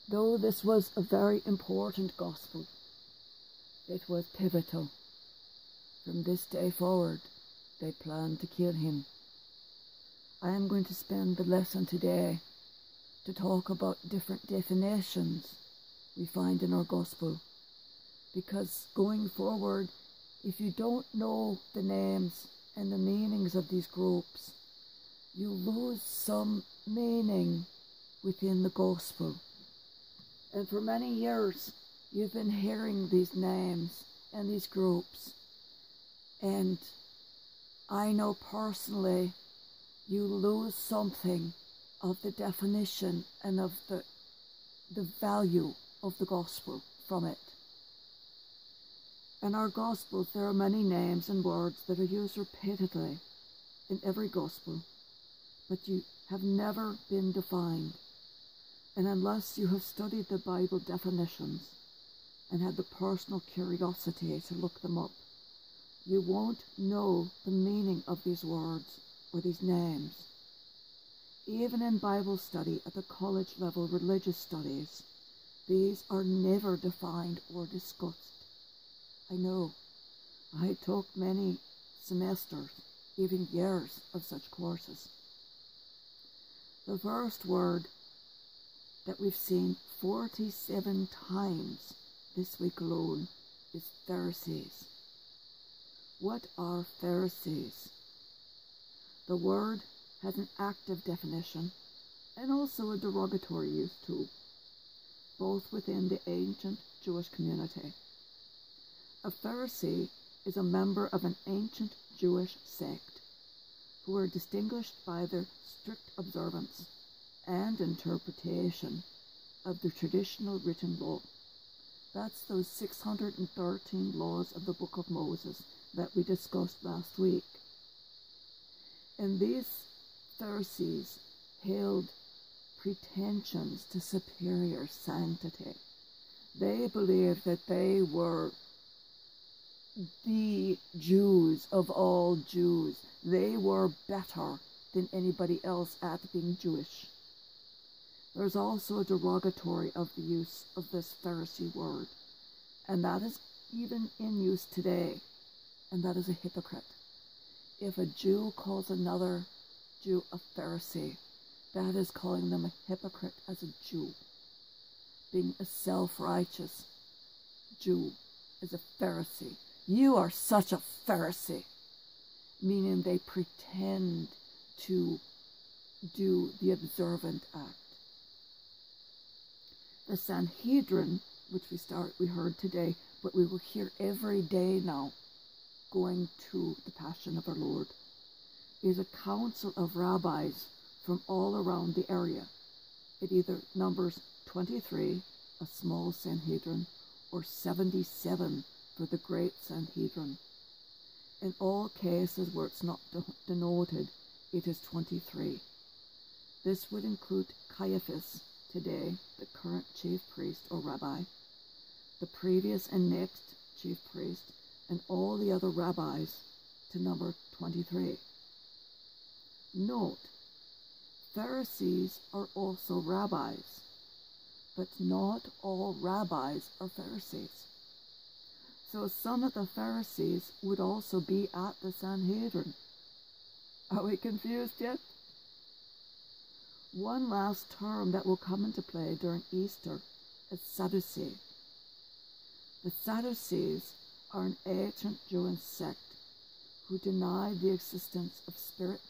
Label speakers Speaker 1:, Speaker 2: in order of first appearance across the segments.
Speaker 1: Though this was a very important gospel, it was pivotal. From this day forward, they planned to kill him. I am going to spend the lesson today to talk about different definitions we find in our gospel, because going forward, if you don't know the names and the meanings of these groups, you lose some meaning within the gospel. And for many years, you've been hearing these names and these groups, and I know personally you lose something of the definition and of the value of the gospel from it. In our gospels, there are many names and words that are used repeatedly in every gospel, but you have never been defined. And unless you have studied the Bible definitions and had the personal curiosity to look them up, you won't know the meaning of these words or these names. Even in Bible study at the college level religious studies, these are never defined or discussed. I know, I took many semesters, even years of such courses. The first word that we've seen 47 times this week alone is Pharisees. What are Pharisees? The word has an active definition and also a derogatory use too, both within the ancient Jewish community. A Pharisee is a member of an ancient Jewish sect who were distinguished by their strict observance and interpretation of the traditional written law. That's those 613 laws of the Book of Moses that we discussed last week. And these Pharisees held pretensions to superior sanctity. They believed that they were the Jews of all Jews. They were better than anybody else at being Jewish. There's also a derogatory of the use of this Pharisee word, and that is even in use today, and that is a hypocrite. If a Jew calls another Jew a Pharisee, that is calling them a hypocrite as a Jew. Being a self-righteous Jew is a Pharisee. You are such a Pharisee, meaning they pretend to do the observant act. The Sanhedrin, which we heard today, but we will hear every day now, going to the Passion of our Lord, is a council of rabbis from all around the area. It either numbers 23, a small Sanhedrin, or 77 for the great Sanhedrin. In all cases where it's not denoted, it is 23. This would include Caiaphas, today the current chief priest or rabbi, the previous and next chief priest, and all the other rabbis to number 23. Note, Pharisees are also rabbis, but not all rabbis are Pharisees. So some of the Pharisees would also be at the Sanhedrin. Are we confused yet? One last term that will come into play during Easter is Sadducee. The Sadducees are an ancient Jewish sect who deny the existence of spirits,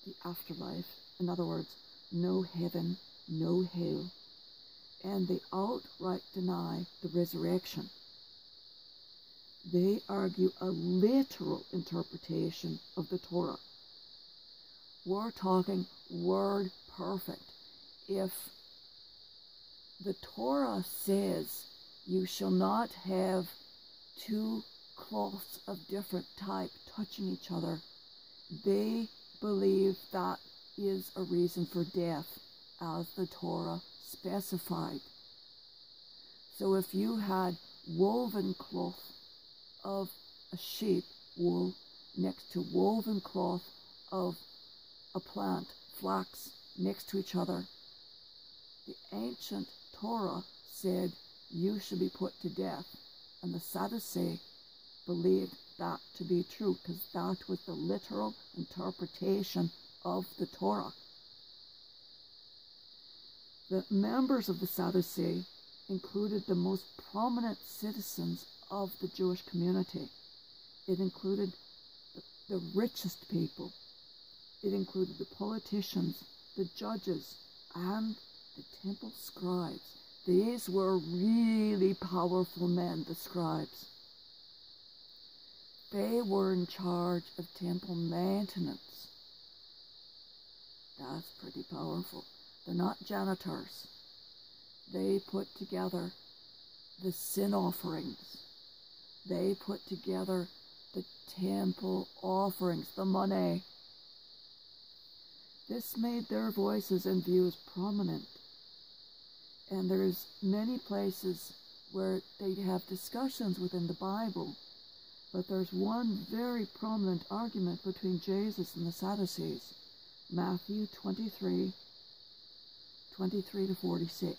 Speaker 1: the afterlife, in other words, no heaven, no hell, and they outright deny the resurrection. They argue a literal interpretation of the Torah. We're talking word perfect. If the Torah says you shall not have two cloths of different type touching each other, they believe that is a reason for death, as the Torah specified. So if you had woven cloth of a sheep wool next to woven cloth of a plant, flax, next to each other, the ancient Torah said you should be put to death, and the Sadducees believed that to be true because that was the literal interpretation of the Torah. The members of the Sadducees included the most prominent citizens of the Jewish community. It included the richest people. It included the politicians, the judges, and the temple scribes. These were really powerful men, the scribes. They were in charge of temple maintenance. That's pretty powerful. They're not janitors. They put together the sin offerings. They put together the temple offerings, the money. This made their voices and views prominent. And there's many places where they have discussions within the Bible. But there's one very prominent argument between Jesus and the Sadducees. Matthew 23, 23 to 46.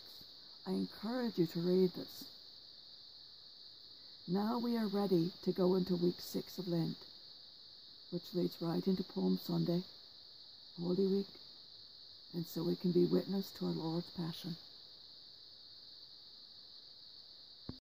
Speaker 1: I encourage you to read this. Now we are ready to go into week 6 of Lent, which leads right into Palm Sunday, Holy Week, and so we can be witness to our Lord's Passion.